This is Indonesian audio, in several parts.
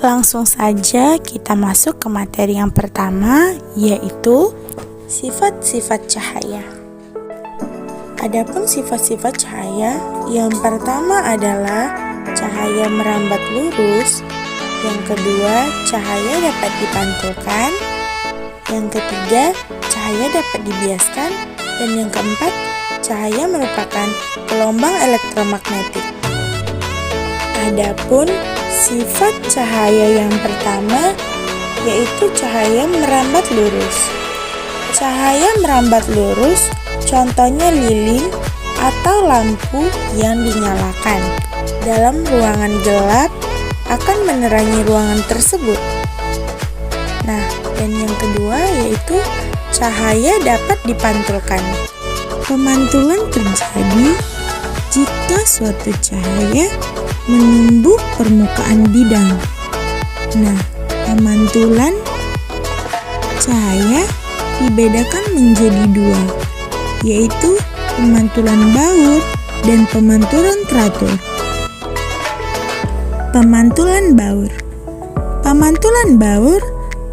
Langsung saja kita masuk ke materi yang pertama, yaitu sifat-sifat cahaya. Adapun sifat-sifat cahaya, yang pertama adalah cahaya merambat lurus, yang kedua cahaya dapat dipantulkan, yang ketiga cahaya dapat dibiaskan, dan yang keempat cahaya merupakan gelombang elektromagnetik. Adapun sifat cahaya yang pertama yaitu cahaya merambat lurus. Cahaya merambat lurus contohnya lilin atau lampu yang dinyalakan dalam ruangan gelap akan menerangi ruangan tersebut. Nah, dan yang kedua yaitu cahaya dapat dipantulkan. Pemantulan terjadi jika suatu cahaya menembus permukaan bidang. Nah, pemantulan cahaya dibedakan menjadi dua, yaitu pemantulan baur dan pemantulan teratur. Pemantulan baur. Pemantulan baur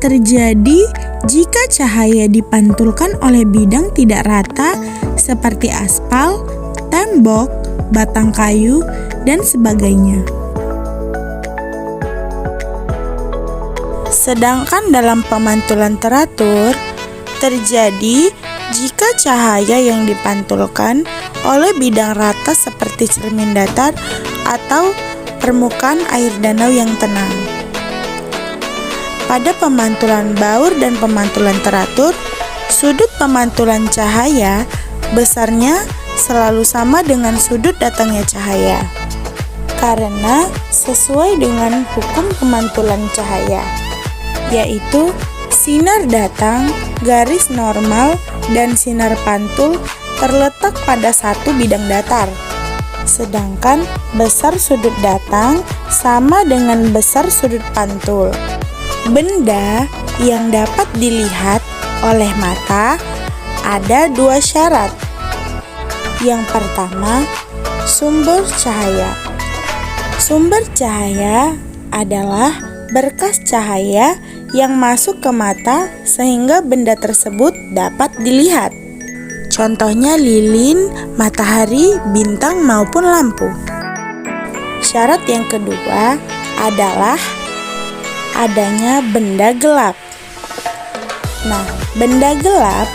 terjadi jika cahaya dipantulkan oleh bidang tidak rata seperti aspal, tembok, batang kayu, dan sebagainya. Sedangkan dalam pemantulan teratur terjadi jika cahaya yang dipantulkan oleh bidang rata seperti cermin datar atau permukaan air danau yang tenang. Pada pemantulan baur dan pemantulan teratur, sudut pemantulan cahaya besarnya selalu sama dengan sudut datangnya cahaya, karena sesuai dengan hukum pemantulan cahaya, yaitu sinar datang, garis normal, dan sinar pantul terletak pada satu bidang datar. Sedangkan besar sudut datang sama dengan besar sudut pantul. Benda yang dapat dilihat oleh mata ada dua syarat. Yang pertama, sumber cahaya. Sumber cahaya adalah berkas cahaya yang masuk ke mata sehingga benda tersebut dapat dilihat. Contohnya lilin, matahari, bintang maupun lampu. Syarat yang kedua adalah adanya benda gelap. Nah, benda gelap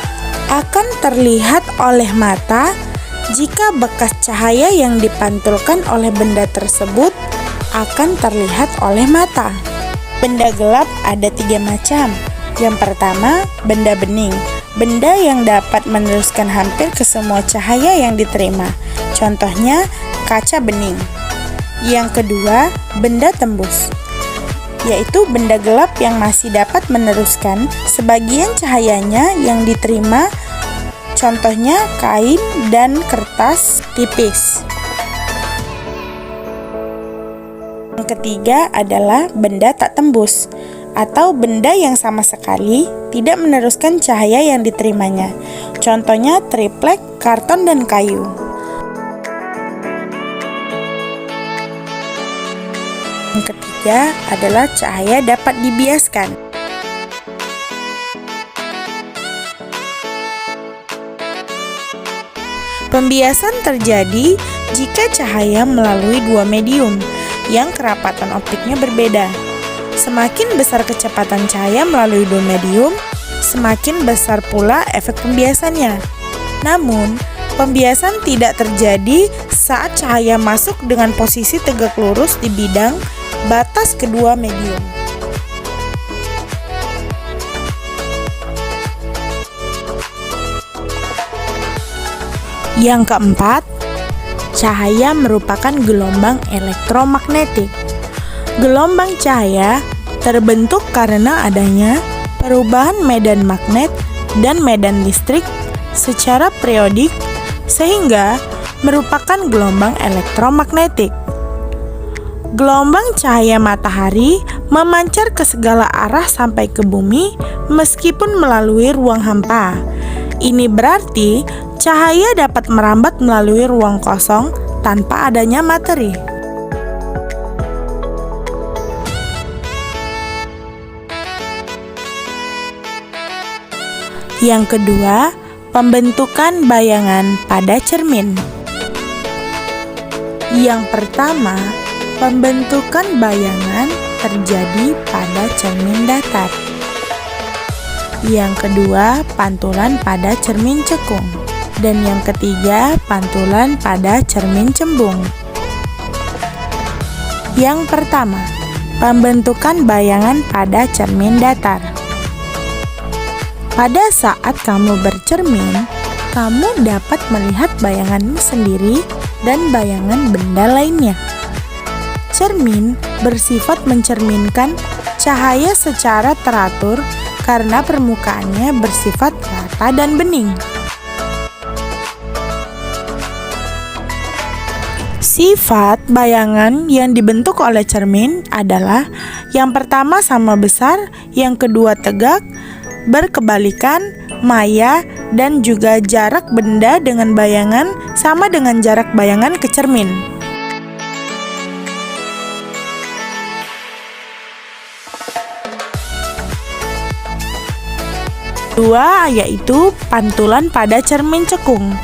akan terlihat oleh mata jika bekas cahaya yang dipantulkan oleh benda tersebut akan terlihat oleh mata. Benda gelap ada 3 macam. Yang pertama, benda bening. Benda yang dapat meneruskan hampir ke semua cahaya yang diterima. Contohnya, kaca bening. Yang kedua, benda tembus, yaitu benda gelap yang masih dapat meneruskan sebagian cahayanya yang diterima. Contohnya, kain dan kertas tipis. Yang ketiga adalah benda tak tembus, atau benda yang sama sekali tidak meneruskan cahaya yang diterimanya. Contohnya triplek, karton, dan kayu. Yang ketiga adalah cahaya dapat dibiaskan. Pembiasan terjadi jika cahaya melalui dua medium yang kerapatan optiknya berbeda. Semakin besar kecepatan cahaya melalui dua medium, semakin besar pula efek pembiasannya. Namun, pembiasan tidak terjadi saat cahaya masuk dengan posisi tegak lurus di bidang batas kedua medium. Yang keempat, cahaya merupakan gelombang elektromagnetik. Gelombang cahaya terbentuk karena adanya perubahan medan magnet dan medan listrik secara periodik sehingga merupakan gelombang elektromagnetik. Gelombang cahaya matahari memancar ke segala arah sampai ke bumi meskipun melalui ruang hampa. Ini berarti cahaya dapat merambat melalui ruang kosong tanpa adanya materi. Yang kedua, pembentukan bayangan pada cermin. Yang pertama, pembentukan bayangan terjadi pada cermin datar. Yang kedua, pantulan pada cermin cekung. Dan yang ketiga, pantulan pada cermin cembung. Yang pertama, pembentukan bayangan pada cermin datar. Pada saat kamu bercermin, kamu dapat melihat bayanganmu sendiri dan bayangan benda lainnya. Cermin bersifat mencerminkan cahaya secara teratur karena permukaannya bersifat rata dan bening. Sifat bayangan yang dibentuk oleh cermin adalah yang pertama sama besar, yang kedua tegak, berkebalikan, maya, dan juga jarak benda dengan bayangan sama dengan jarak bayangan ke cermin. Dua, yaitu pantulan pada cermin cekung.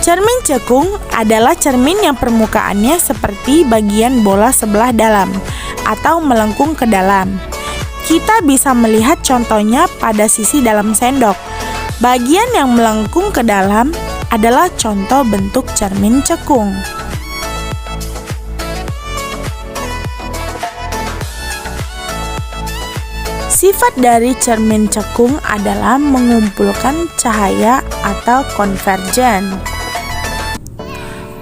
Cermin cekung adalah cermin yang permukaannya seperti bagian bola sebelah dalam atau melengkung ke dalam. Kita bisa melihat contohnya pada sisi dalam sendok. Bagian yang melengkung ke dalam adalah contoh bentuk cermin cekung. Sifat dari cermin cekung adalah mengumpulkan cahaya atau konvergen.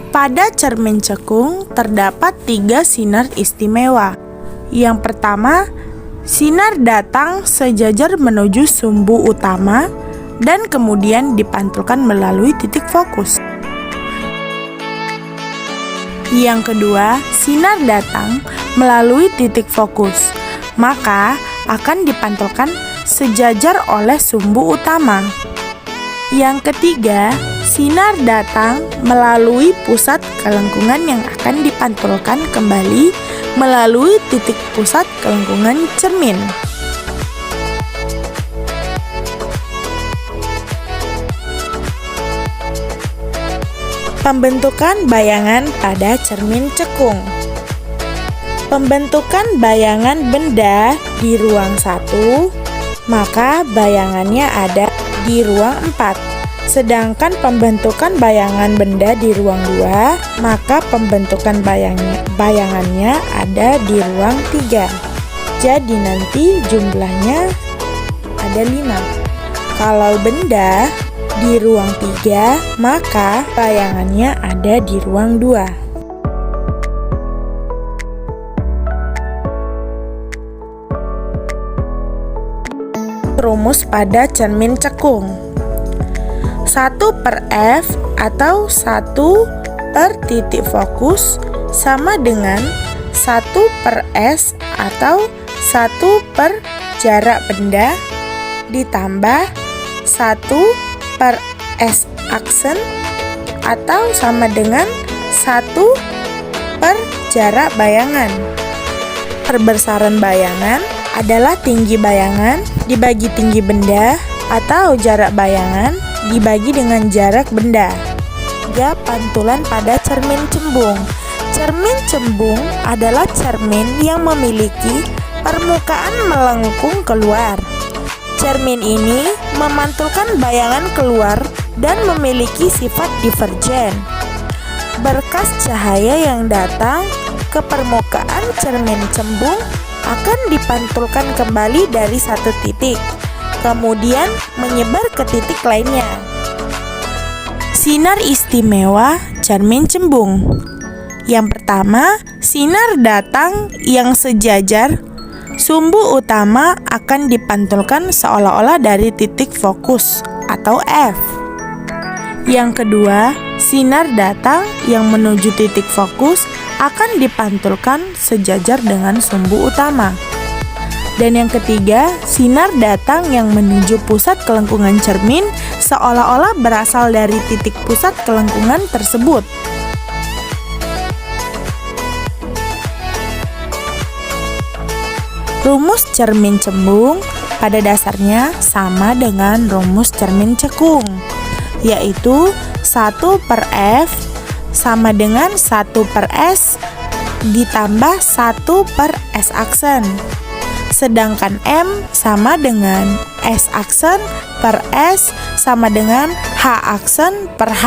Pada cermin cekung terdapat 3 sinar istimewa. Yang pertama, sinar datang sejajar menuju sumbu utama dan kemudian dipantulkan melalui titik fokus. Yang kedua, sinar datang melalui titik fokus, maka akan dipantulkan sejajar oleh sumbu utama. Yang ketiga, sinar datang melalui pusat kelengkungan yang akan dipantulkan kembali melalui titik pusat kelengkungan cermin. Pembentukan bayangan pada cermin cekung. Pembentukan bayangan benda di ruang 1, maka bayangannya ada di ruang 4. Sedangkan pembentukan bayangan benda di ruang 2, maka pembentukan bayangannya ada di ruang 3. Jadi nanti jumlahnya ada 5. Kalau benda di ruang 3, maka bayangannya ada di ruang 2. Rumus pada cermin cekung. 1/F atau 1 per titik fokus sama dengan 1/S atau 1 per jarak benda ditambah 1/S aksen atau sama dengan 1 per jarak bayangan. Perbesaran bayangan adalah tinggi bayangan dibagi tinggi benda atau jarak bayangan dibagi dengan jarak benda. 3. Pantulan pada cermin cembung. Cermin cembung adalah cermin yang memiliki permukaan melengkung keluar. Cermin ini memantulkan bayangan keluar dan memiliki sifat divergen. Berkas cahaya yang datang ke permukaan cermin cembung akan dipantulkan kembali dari satu titik, kemudian menyebar ke titik lainnya. Sinar istimewa cermin cembung. Yang pertama, sinar datang yang sejajar. Sumbu utama akan dipantulkan seolah-olah dari titik fokus atau F. Yang kedua, sinar datang yang menuju titik fokus akan dipantulkan sejajar dengan sumbu utama. Dan yang ketiga, sinar datang yang menuju pusat kelengkungan cermin seolah-olah berasal dari titik pusat kelengkungan tersebut. Rumus cermin cembung pada dasarnya sama dengan rumus cermin cekung, yaitu 1/F sama dengan 1/S ditambah 1/S aksen. Sedangkan M sama dengan S aksen per S sama dengan H aksen per H.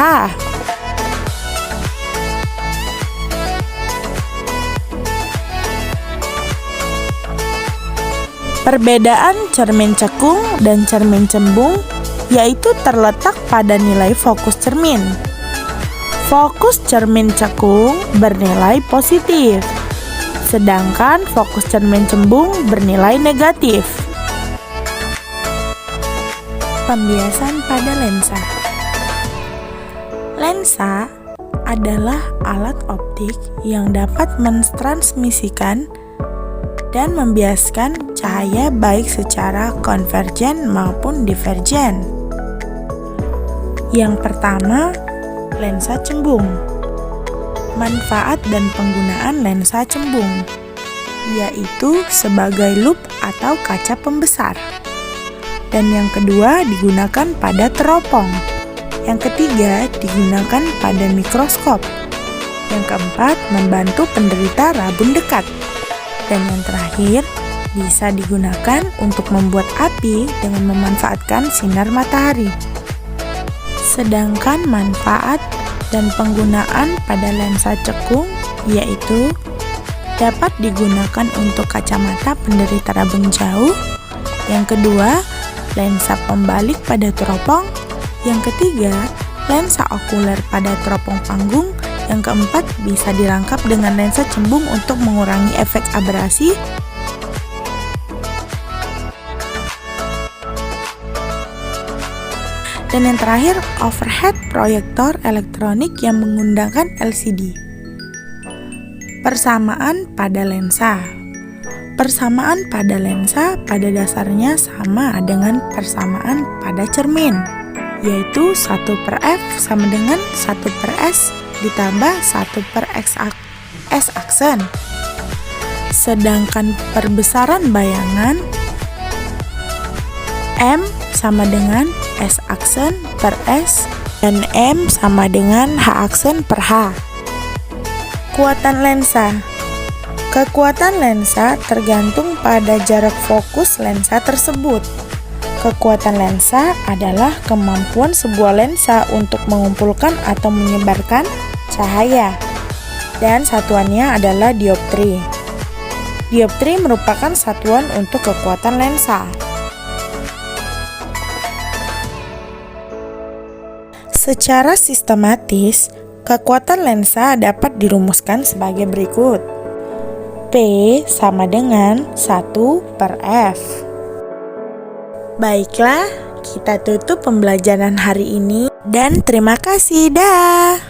Perbedaan cermin cekung dan cermin cembung yaitu terletak pada nilai fokus cermin. Fokus cermin cekung bernilai positif, sedangkan fokus cermin cembung bernilai negatif. Pembiasan pada lensa. Lensa adalah alat optik yang dapat mentransmisikan dan membiaskan cahaya baik secara konvergen maupun divergen. Yang pertama, lensa cembung. Manfaat dan penggunaan lensa cembung yaitu sebagai lup atau kaca pembesar. Dan yang kedua digunakan pada teropong. Yang ketiga digunakan pada mikroskop. Yang keempat membantu penderita rabun dekat. Dan yang terakhir, bisa digunakan untuk membuat api dengan memanfaatkan sinar matahari. Sedangkan manfaat dan penggunaan pada lensa cekung yaitu dapat digunakan untuk kacamata penderita rabun jauh. Yang kedua, lensa pembalik pada teropong. Yang ketiga, lensa okuler pada teropong panggung. Yang keempat, bisa dirangkap dengan lensa cembung untuk mengurangi efek abrasi. Dan yang terakhir, overhead proyektor elektronik yang menggunakan LCD. Persamaan pada lensa. Persamaan pada lensa pada dasarnya sama dengan persamaan pada cermin, yaitu 1/F sama dengan 1/S ditambah 1/S aksen. Sedangkan perbesaran bayangan M sama dengan S aksen per S dan M sama dengan H aksen per H. Kekuatan lensa. Kekuatan lensa tergantung pada jarak fokus lensa tersebut. Kekuatan lensa adalah kemampuan sebuah lensa untuk mengumpulkan atau menyebarkan cahaya, dan satuannya adalah dioptri. Dioptri merupakan satuan untuk kekuatan lensa. Secara sistematis, kekuatan lensa dapat dirumuskan sebagai berikut. P sama dengan 1/F. Baiklah, kita tutup pembelajaran hari ini dan terima kasih. Dah.